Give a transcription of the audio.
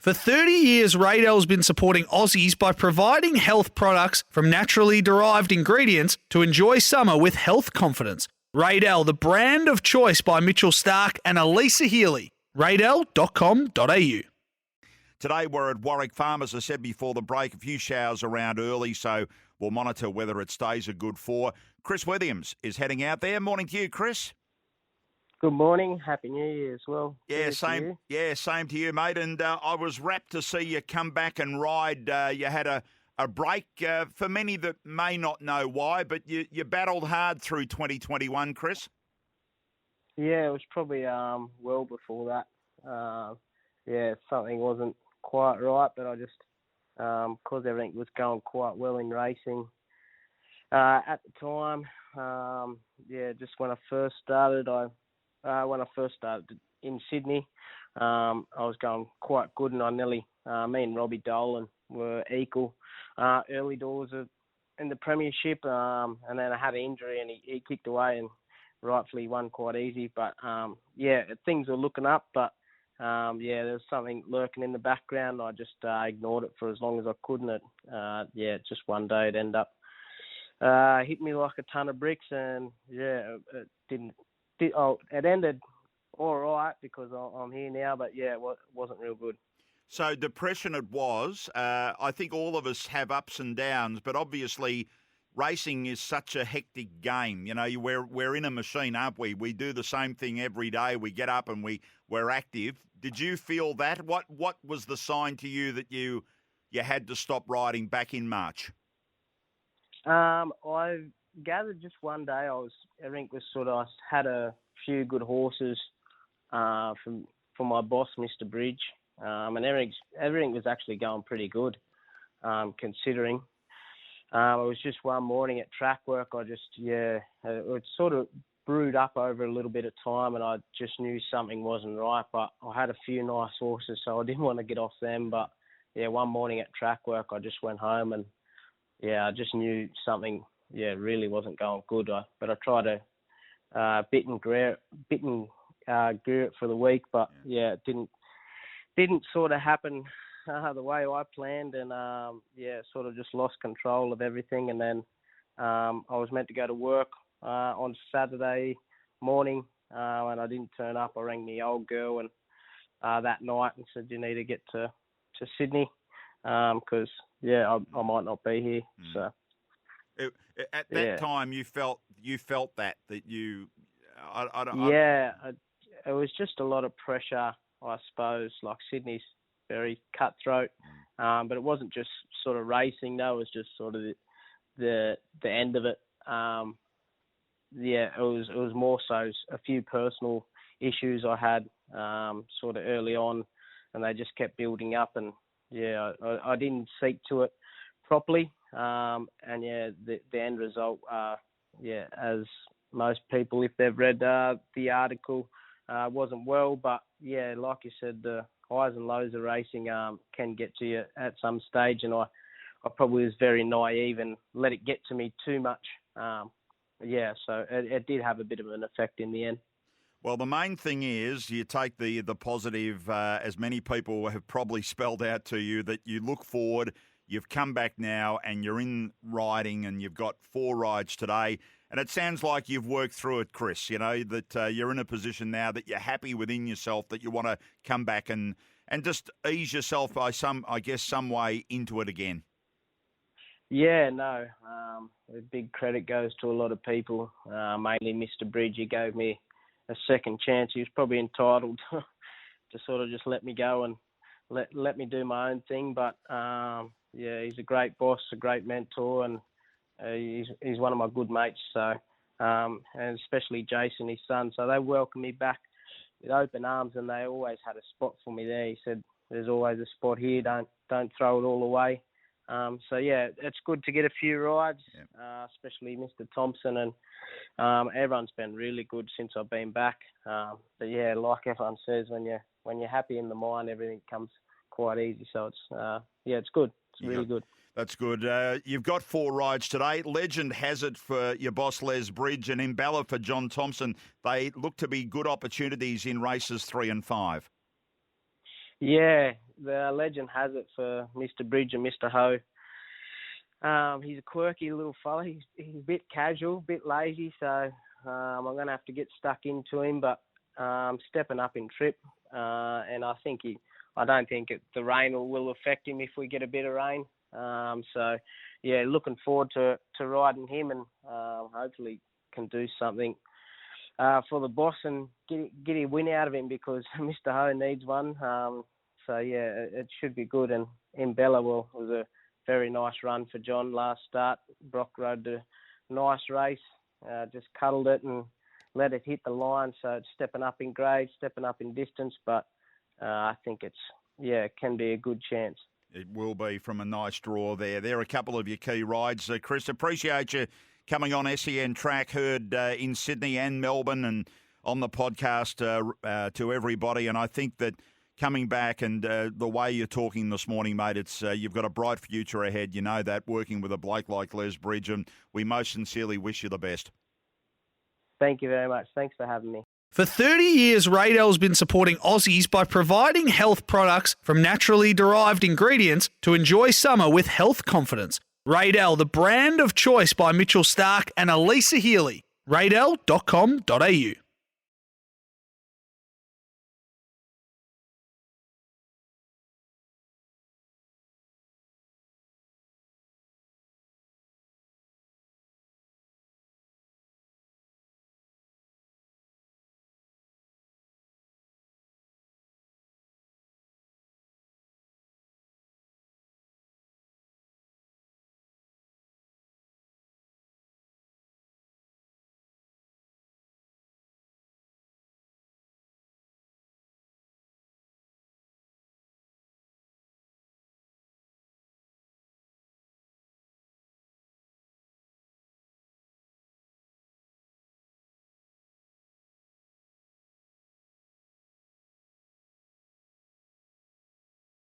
For 30 years, Radell's been supporting Aussies by providing health products from naturally derived ingredients to enjoy summer with health confidence. Radell, the brand of choice by Mitchell Stark and Elisa Healy. Radell.com.au. Today we're at Warwick Farm, as I said before the break, a few showers around early, so we'll monitor whether it stays a good 4. Chris Williams is heading out there. Morning to you, Chris. Good morning. Happy New Year as well. Yeah, same. Yeah, same to you, mate. And I was rapt to see you come back and ride. You had a break. For many that may not know why, but you battled hard through 2021, Chris. Yeah, it was probably well before that. Something wasn't quite right, but I just, because everything was going quite well in racing at the time, just when I first started, in Sydney, I was going quite good, and I nearly, me and Robbie Dolan were equal early doors in the premiership, and then I had an injury and he kicked away and rightfully won quite easy, but things were looking up, but there was something lurking in the background. I just ignored it for as long as I could, and just one day it ended up hit me like a ton of bricks, and it ended all right because I'm here now, but it wasn't real good. So depression it was. I think all of us have ups and downs, but obviously racing is such a hectic game. You know, we're in a machine, aren't we? We do the same thing every day. We get up and we're active. Did you feel that? What was the sign to you that you had to stop riding back in March? I gathered just one day I had a few good horses from my boss, Mr. Bridge, and everything was actually going pretty good, considering. It was just one morning at track work. It sort of brewed up over a little bit of time, and I just knew something wasn't right. But I had a few nice horses, so I didn't want to get off them. But one morning at track work, I just went home, and I just knew something really wasn't going good. But I tried to bit and greer it for the week, but it didn't sort of happen the way I planned, and sort of just lost control of everything. And then I was meant to go to work on Saturday morning, and I didn't turn up. I rang the old girl and that night and said, you need to get to Sydney because I might not be here. So at that time you felt that you it was just a lot of pressure, I suppose. Like Sydney's very cutthroat, but it wasn't just sort of racing. No, it was just sort of the end of it. It was more so a few personal issues I had sort of early on, and they just kept building up. And I didn't seek to it properly. The end result, as most people, if they've read the article, wasn't well. But like you said, the highs and lows of racing can get to you at some stage, and I probably was very naive and let it get to me too much. So it did have a bit of an effect in the end. Well, the main thing is you take the positive, as many people have probably spelled out to you, that you look forward, you've come back now and you're in riding and you've got 4 rides today. And it sounds like you've worked through it, Chris, that you're in a position now that you're happy within yourself, that you want to come back and just ease yourself by some way into it again. A big credit goes to a lot of people, mainly Mr. Bridge. He gave me a second chance. He was probably entitled to sort of just let me go and let me do my own thing. But, he's a great boss, a great mentor, and he's one of my good mates. So, and especially Jason, his son. So they welcomed me back with open arms, and they always had a spot for me there. He said, "There's always a spot here. Don't throw it all away." It's good to get a few rides, especially Mr. Thompson, and everyone's been really good since I've been back. Like everyone says, when you're happy in the mind, everything comes quite easy. So it's good. It's really good. That's good. You've got 4 rides today. Legend has it for your boss, Les Bridge, and Imbala for John Thompson. They look to be good opportunities in races 3 and 5. Yeah, the legend has it for Mr. Bridge and Mr. Ho. He's a quirky little fella. He's a bit casual, a bit lazy, so I'm going to have to get stuck into him, but stepping up in trip. And I don't think the rain will affect him if we get a bit of rain. So, yeah, looking forward to riding him, and hopefully can do something for the boss and get a win out of him, because Mr. Ho needs one. So, yeah, it should be good. And in Bella, well, it was a very nice run for John last start. Brock rode a nice race, just cuddled it and let it hit the line. So it's stepping up in grade, stepping up in distance, but I think it can be a good chance. It will be from a nice draw there. There are a couple of your key rides. Chris, appreciate you coming on SEN Track, heard in Sydney and Melbourne and on the podcast to everybody. And I think that coming back and the way you're talking this morning, mate, it's you've got a bright future ahead. You know that, working with a bloke like Les Bridge, and we most sincerely wish you the best. Thank you very much. Thanks for having me. For 30 years, Radell's been supporting Aussies by providing health products from naturally derived ingredients to enjoy summer with health confidence. Radell, the brand of choice by Mitchell Starc and Elisa Healy. Radell.com.au